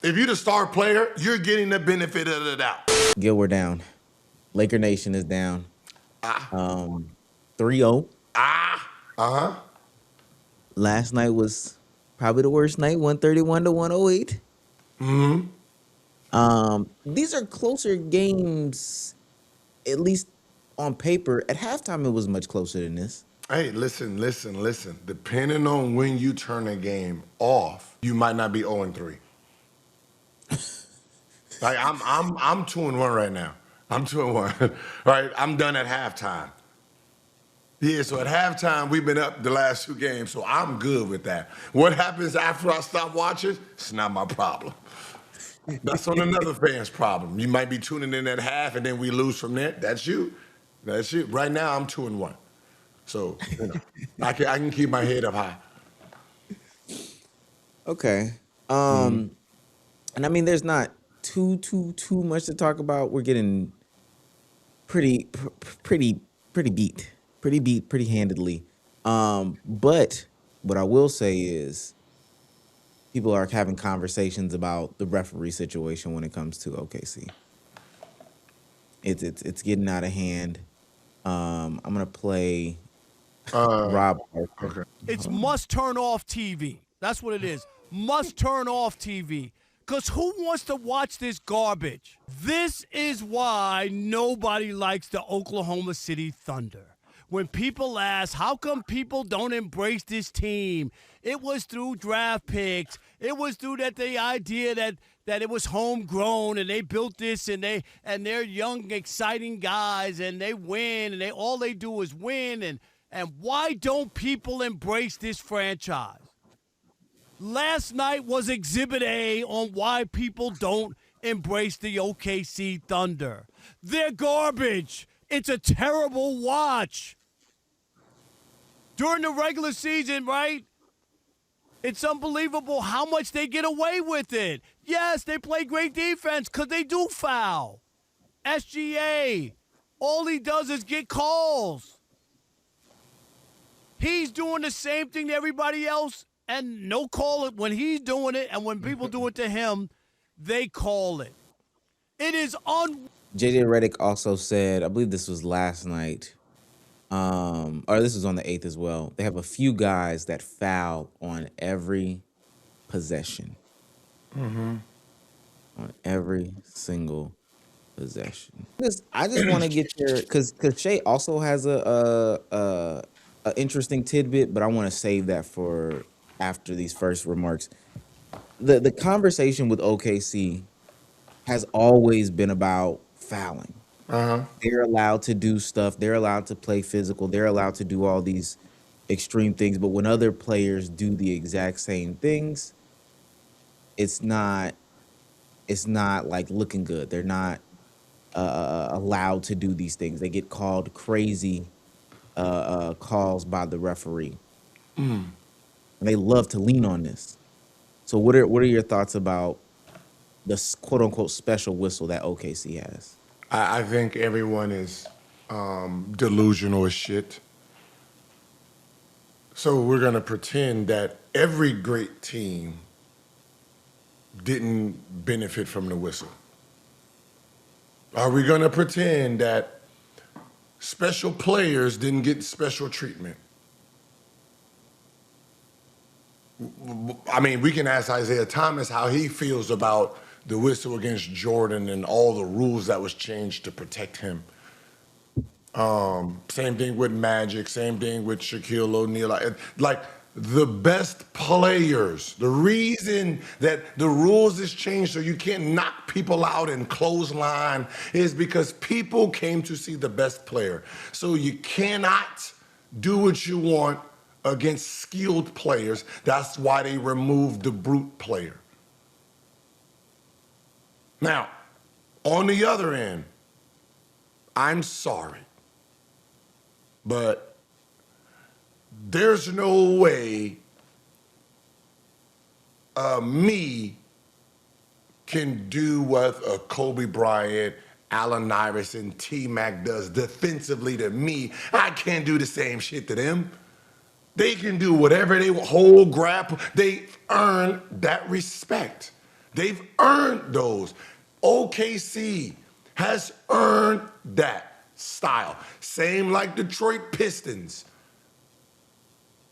If you're the star player, you're getting the benefit of the doubt. Gilbert down. Laker Nation is down. 3-0. Uh-huh. Last night was probably the worst night, 131 to 108. These are closer games, at least on paper. At halftime, it was much closer than this. Hey, listen. Depending on when you turn a game off, you might not be 0-3. Like I'm 2-1 right now. I'm 2-1. Right? I'm done at halftime. Yeah, so at halftime, we've been up the last 2 games, so I'm good with that. What happens after I stop watching? It's not my problem. That's on another fan's problem. You might be tuning in at half, and then we lose from there. That's you. That's you. Right now, I'm 2-1. So, I can keep my head up high. Okay. And I mean, there's not too much to talk about. We're getting pretty beat, pretty handedly. But what I will say is, people are having conversations about the referee situation when it comes to OKC. It's getting out of hand. I'm gonna play Rob. Okay. It's must turn off TV. That's what it is. Must turn off TV. Because who wants to watch this garbage? This is why nobody likes the Oklahoma City Thunder. When people ask, how come people don't embrace this team? It was through draft picks. It was through the idea that it was homegrown and they built this and they're young, exciting guys and they win and all they do is win. And why don't people embrace this franchise? Last night was Exhibit A on why people don't embrace the OKC Thunder. They're garbage. It's a terrible watch. During the regular season, right? It's unbelievable how much they get away with it. Yes, they play great defense because they do foul. SGA, all he does is get calls. He's doing the same thing to everybody else, and no call it when he's doing it, and when people do it to him, they call it. It is JJ Redick also said, I believe this was last night, or this was on the 8th as well. They have a few guys that foul on every possession. On every single possession. I just want to get your, because Shay also has a interesting tidbit, but I want to save that for after these first remarks. The conversation with OKC has always been about fouling. They're allowed to do stuff. They're allowed to play physical. They're allowed to do all these extreme things. But when other players do the exact same things, it's not like looking good. They're not allowed to do these things. They get called crazy calls by the referee. And they love to lean on this. So what are your thoughts about the quote unquote special whistle that OKC has? I think everyone is delusional as shit. So we're going to pretend that every great team didn't benefit from the whistle. Are we going to pretend that special players didn't get special treatment? I mean, we can ask Isaiah Thomas how he feels about the whistle against Jordan and all the rules that was changed to protect him. Same thing with Magic, same thing with Shaquille O'Neal. Like the best players, the reason that the rules is changed so you can't knock people out and clothesline is because people came to see the best player. So you cannot do what you want against skilled players. That's why they removed the brute player. Now, on the other end, I'm sorry, but there's no way me can do what a Kobe Bryant, Allen Iverson, T-Mac does defensively to me. I can't do the same shit to them. They can do whatever they hold, grab. They earn that respect. They've earned those. OKC has earned that style. Same like Detroit Pistons,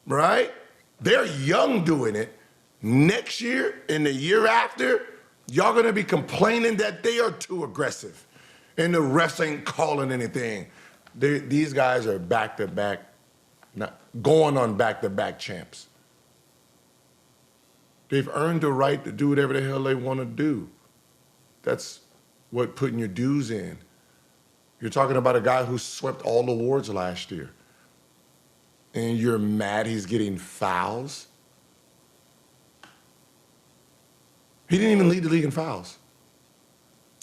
right? They're young doing it. Next year and the year after, y'all gonna be complaining that they are too aggressive and the refs ain't calling anything. These guys are back-to-back, going on back-to-back champs. They've earned the right to do whatever the hell they want to do. That's what putting your dues in. You're talking about a guy who swept all the awards last year. And you're mad he's getting fouls? He didn't even lead the league in fouls.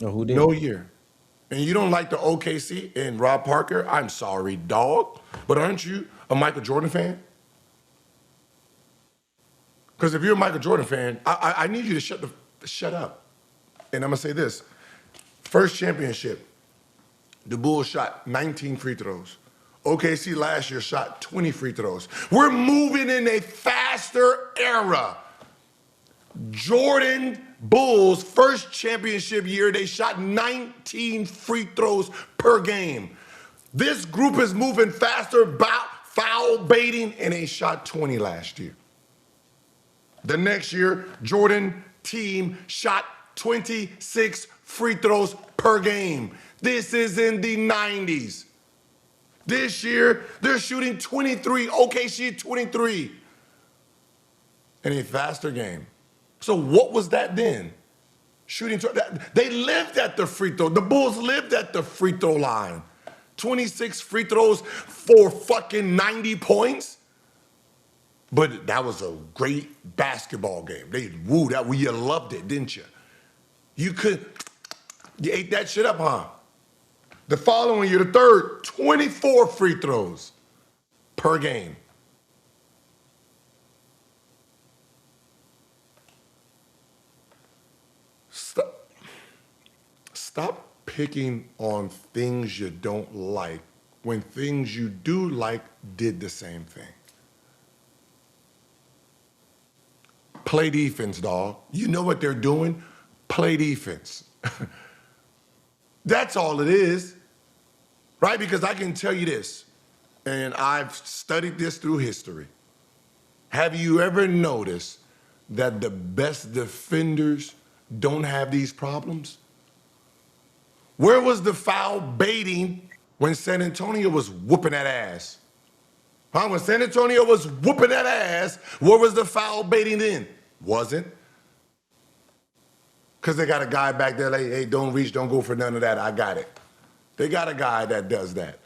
Oh, who did? No year. And you don't like the OKC and Rob Parker? I'm sorry, dog. But aren't you a Michael Jordan fan? Because if you're a Michael Jordan fan, I need you to shut up. And I'm going to say this. First championship, the Bulls shot 19 free throws. OKC last year shot 20 free throws. We're moving in a faster era. Jordan Bulls, first championship year, they shot 19 free throws per game. This group is moving faster, foul baiting, and they shot 20 last year. The next year, Jordan team shot 26 free throws per game. This is in the 90s. This year, they're shooting 23, OKC 23. In a faster game. So what was that then? They lived at the free throw. The Bulls lived at the free throw line. 26 free throws for fucking 90 points. But that was a great basketball game. You loved it, didn't you? You ate that shit up, huh? The following year, the third, 24 free throws per game. Stop picking on things you don't like when things you do like did the same thing. Play defense, dog. You know what they're doing? Play defense. That's all it is, right? Because I can tell you this, and I've studied this through history. Have you ever noticed that the best defenders don't have these problems? Where was the foul baiting when San Antonio was whooping that ass? Huh? When San Antonio was whooping that ass, where was the foul baiting then? Wasn't. Because they got a guy back there like, hey, don't reach, don't go for none of that. I got it. They got a guy that does that.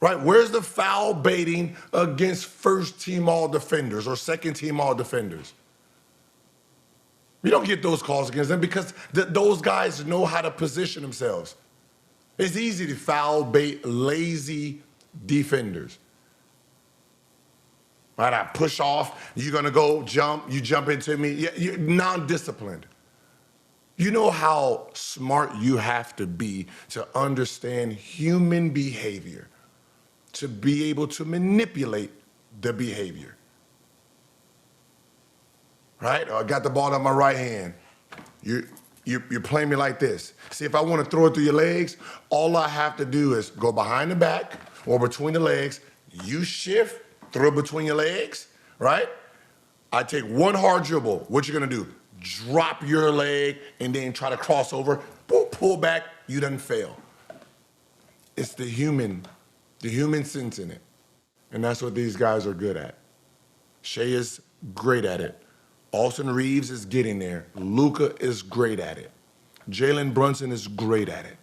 Right? Where's the foul baiting against first team all defenders or second team all defenders? We don't get those calls against them because those guys know how to position themselves. It's easy to foul bait lazy defenders. Right, I push off, you're gonna go jump, you jump into me, you're non-disciplined. You know how smart you have to be to understand human behavior, to be able to manipulate the behavior. Right, I got the ball on my right hand. You're playing me like this. See, if I wanna throw it through your legs, all I have to do is go behind the back or between the legs, you shift, throw it between your legs, right? I take one hard dribble. What you gonna do? Drop your leg and then try to cross over, pull back, you done fail. It's the human sense in it. And that's what these guys are good at. Shea is great at it. Austin Reeves is getting there. Luka is great at it. Jalen Brunson is great at it.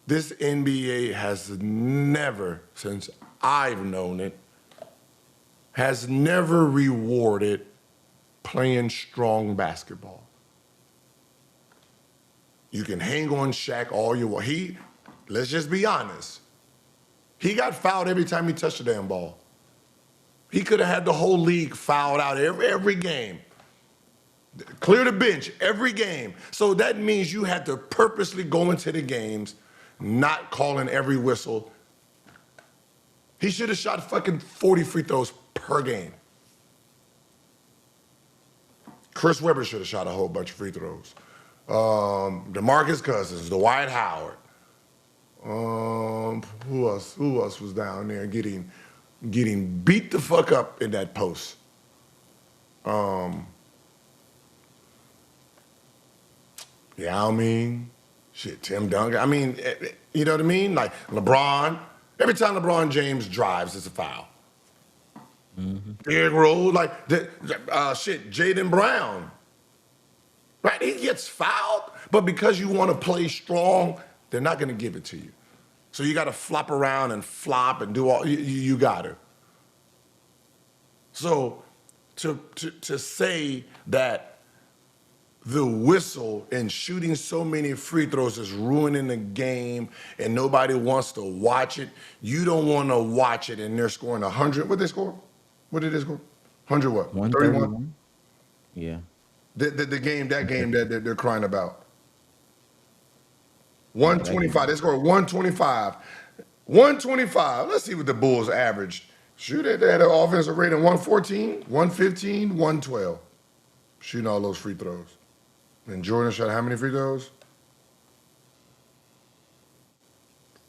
This NBA has never, since I've known it, has never rewarded playing strong basketball. You can hang on Shaq all you want. Let's just be honest, he got fouled every time he touched the damn ball. He could have had the whole league fouled out every game. Clear the bench every game. So that means you had to purposely go into the games not calling every whistle. He should have shot fucking 40 free throws per game. Chris Webber should have shot a whole bunch of free throws. DeMarcus Cousins, Dwight Howard. Who else? Who else was down there getting beat the fuck up in that post? Yao Ming, shit, Tim Duncan. I mean, you know what I mean? Like LeBron. Every time LeBron James drives, it's a foul. Derrick Rose, like shit, Jaden Brown. Right? He gets fouled, but because you want to play strong, they're not going to give it to you. So you got to flop around and flop and do all, you got to. So to say that the whistle and shooting so many free throws is ruining the game and nobody wants to watch it, you don't want to watch it and they're scoring 100. What did they score? What did they score? 100 what? 131? Yeah. The game that they're crying about. 125. They scored 125. 125. Let's see what the Bulls averaged. Shoot, they had an offensive rating 114, 115, 112. Shooting all those free throws. And Jordan shot how many free throws?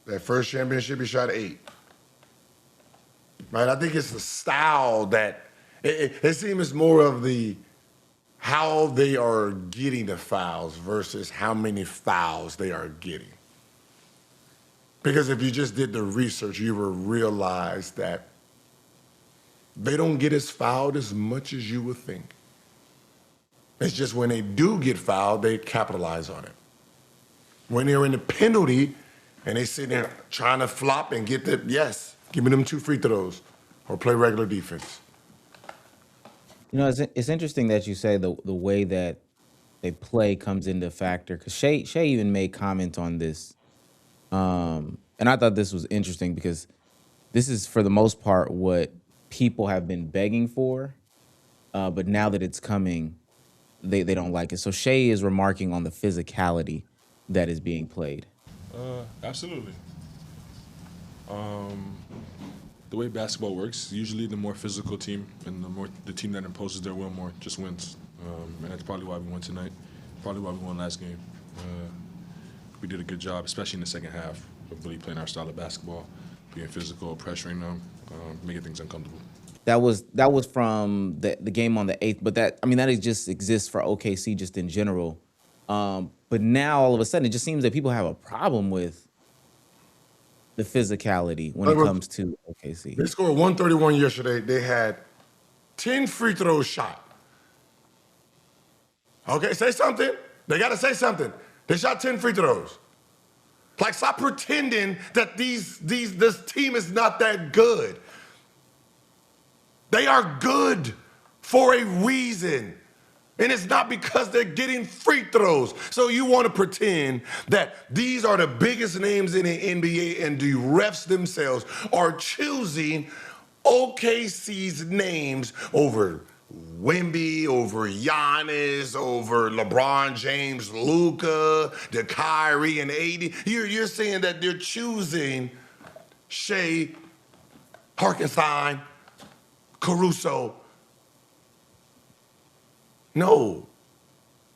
That first championship, he shot 8. Right? I think it's the style that it seems more of the how they are getting the fouls versus how many fouls they are getting. Because if you just did the research, you would realize that they don't get as fouled as much as you would think. It's just when they do get fouled, they capitalize on it. When they're in the penalty and they sit there trying to flop and get the, yes, give me them 2 free throws or play regular defense. You know, it's interesting that you say the way that they play comes into factor, because Shea even made comment on this, and I thought this was interesting because this is for the most part what people have been begging for, but now that it's coming, they don't like it. So Shea is remarking on the physicality that is being played. Absolutely. The way basketball works, usually the more physical team and the team that imposes their will more just wins. And that's probably why we won tonight. Probably why we won last game. We did a good job, especially in the second half, of really playing our style of basketball, being physical, pressuring them, making things uncomfortable. That was from the game on the 8th, but that just exists for OKC just in general. But now all of a sudden it just seems that people have a problem with the physicality when it comes to OKC. They scored 131 yesterday. They had 10 free throws shot. Okay, say something. They got to say something. They shot 10 free throws. Like, stop pretending that this team is not that good. They are good for a reason. And it's not because they're getting free throws. So you want to pretend that these are the biggest names in the NBA and the refs themselves are choosing OKC's names over Wemby, over Giannis, over LeBron James, Luka, the Kyrie, and AD. You're saying that they're choosing Shea, Hartenstein, Caruso. No,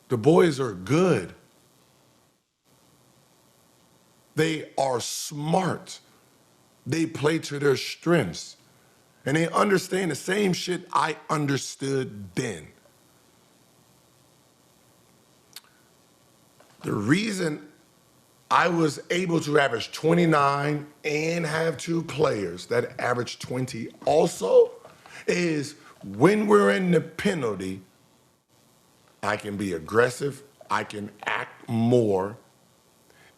the boys are good. They are smart. They play to their strengths. And they understand the same shit I understood then. The reason I was able to average 29 and have 2 players that average 20 also is when we're in the penalty, I can be aggressive, I can act more,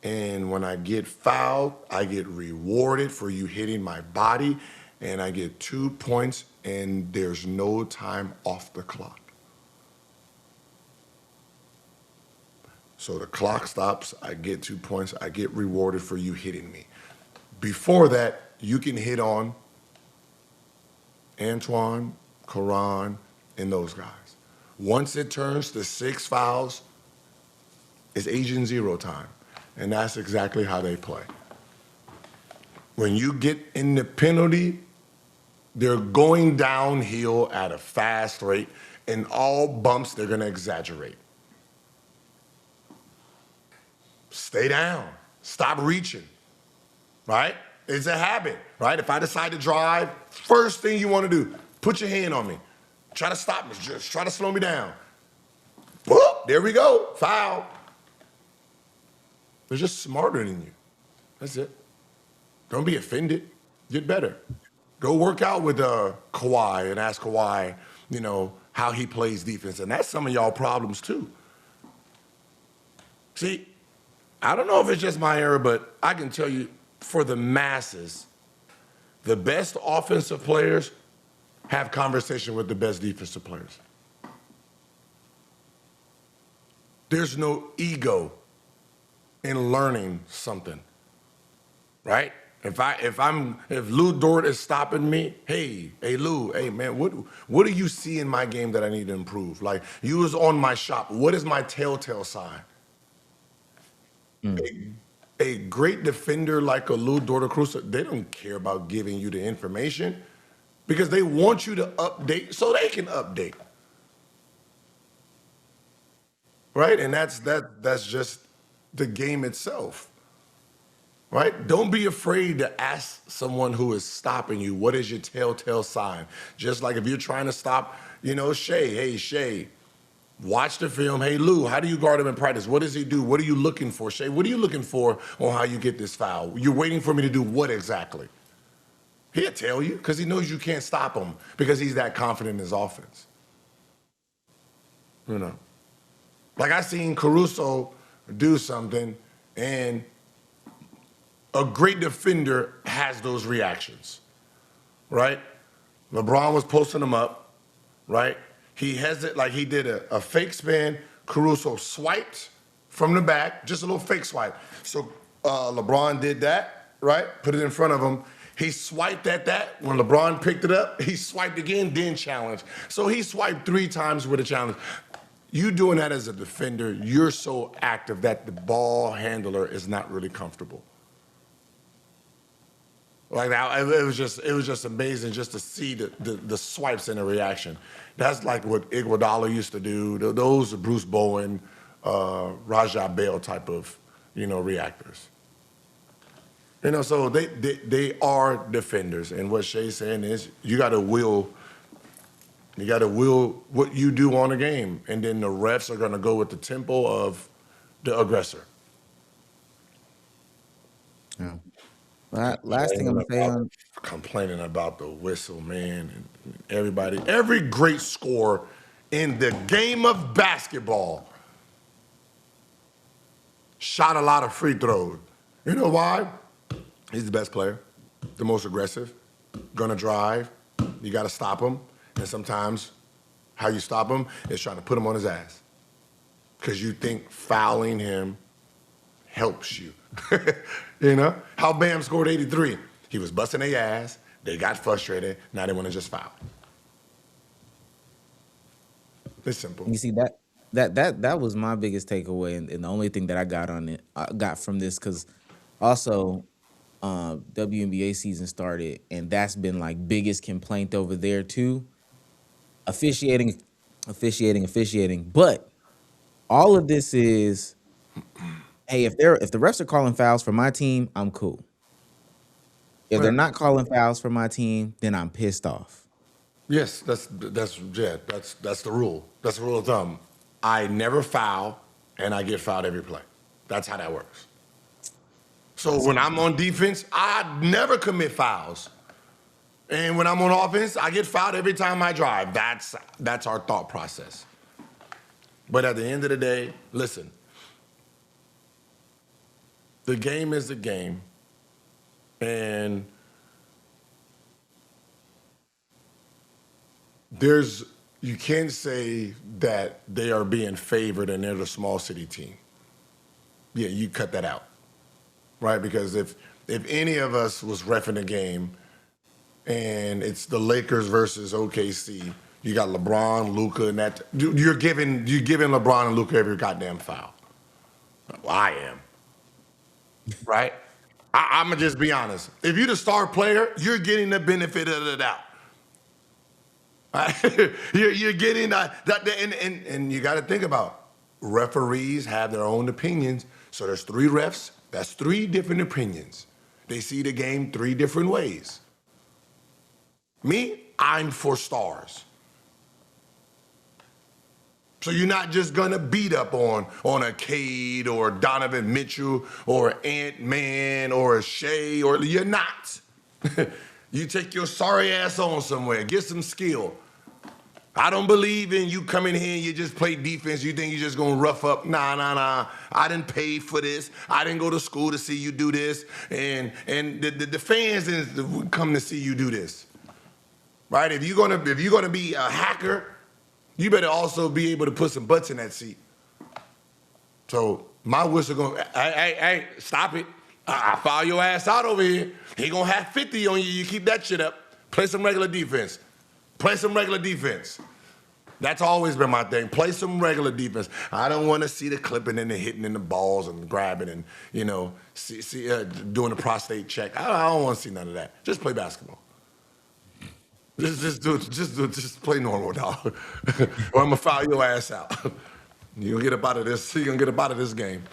and when I get fouled, I get rewarded for you hitting my body, and I get 2 points, and there's no time off the clock. So the clock stops, I get 2 points, I get rewarded for you hitting me. Before that, you can hit on Antoine, Karan, and those guys. Once it turns to 6 fouls, it's Agent Zero time. And that's exactly how they play. When you get in the penalty, they're going downhill at a fast rate, And all bumps, they're going to exaggerate. Stay down. Stop reaching, right? It's a habit, right? If I decide to drive, first thing you want to do, put your hand on me. Try to stop me. Just try to slow me down. Whoop, there we go. Foul. They're just smarter than you. That's it. Don't be offended. Get better. Go work out with Kawhi and ask Kawhi, how he plays defense. And that's some of y'all problems too. See, I don't know if it's just my era, but I can tell you, for the masses, the best offensive players have conversation with the best defensive players. There's no ego in learning something, right? If Lou Dort is stopping me, hey Lou, hey man, what do you see in my game that I need to improve? Like, you was on my shop. What is my telltale sign? A great defender like a Lou Dort or Caruso, they don't care about giving you the information because they want you to update so they can update. Right? And that's just the game itself. Right? Don't be afraid to ask someone who is stopping you, what is your telltale sign? Just like if you're trying to stop, Shea, hey, Shea, watch the film. Hey, Lou, how do you guard him in practice? What does he do? What are you looking for? Shea, what are you looking for on how you get this foul? You're waiting for me to do what exactly? He'll tell you because he knows you can't stop him because he's that confident in his offense. Like, I seen Caruso do something, and a great defender has those reactions, right? LeBron was posting him up, right? He did a fake spin. Caruso swiped from the back, just a little fake swipe. So LeBron did that, right? Put it in front of him. He swiped at that. When LeBron picked it up, he swiped again, then challenged. So he swiped 3 times with a challenge. You doing that as a defender, you're so active that the ball handler is not really comfortable. Like that, it was just amazing just to see the swipes and the reaction. That's like what Iguodala used to do. Those are Bruce Bowen, Raja Bell type of, reactors. So they are defenders. And what Shea's saying is you got to will what you do on a game, and then the refs are going to go with the tempo of the aggressor. Yeah. Last thing I'm gonna say on Complaining about the whistle, man, and every great scorer in the game of basketball shot a lot of free throws. You know why? He's the best player, the most aggressive, gonna drive. You got to stop him, and sometimes how you stop him is trying to put him on his ass because you think fouling him helps you. How Bam scored 83. He was busting their ass. They got frustrated. Now they want to just foul. It's simple. You see that was my biggest takeaway, and the only thing that I got from this, because also WNBA season started, and that's been like biggest complaint over there too. Officiating. But all of this is, hey, if the refs are calling fouls for my team, I'm cool. If they're not calling fouls for my team, then I'm pissed off. Yes, that's the rule. That's the rule of thumb. I never foul, and I get fouled every play. That's how that works. So when I'm on defense, I never commit fouls. And when I'm on offense, I get fouled every time I drive. That's our thought process. But at the end of the day, listen, the game is the game, and you can't say that they are being favored and they're the small city team. Yeah, you cut that out, right? Because if any of us was reffing a game and it's the Lakers versus OKC, you got LeBron, Luka, and that you're giving LeBron and Luka every goddamn foul. Well, I am, right? I'm gonna just be honest. If you're the star player, you're getting the benefit of the doubt. Right? You're getting and you got to think about referees have their own opinions. So there's 3 refs. That's 3 different opinions. They see the game 3 different ways. Me, I'm for stars. So you're not just gonna beat up on a Cade or Donovan Mitchell or Ant-Man or a Shea, or you're not. You take your sorry ass on somewhere, get some skill. I don't believe in you come in here and you just play defense. You think you're just gonna rough up? Nah. I didn't pay for this. I didn't go to school to see you do this. And the fans didn't come to see you do this. Right? If you're gonna be a hacker, you better also be able to put some butts in that seat. So my whistle going, hey, stop it. I foul your ass out over here. He gonna have 50 on you. You keep that shit up. Play some regular defense. Play some regular defense. That's always been my thing. Play some regular defense. I don't want to see the clipping and the hitting in the balls and grabbing and, doing the prostate check. I don't want to see none of that. Just play basketball. Just play normal, dog. Or I'm gonna foul your ass out. You're gonna get up out of this game.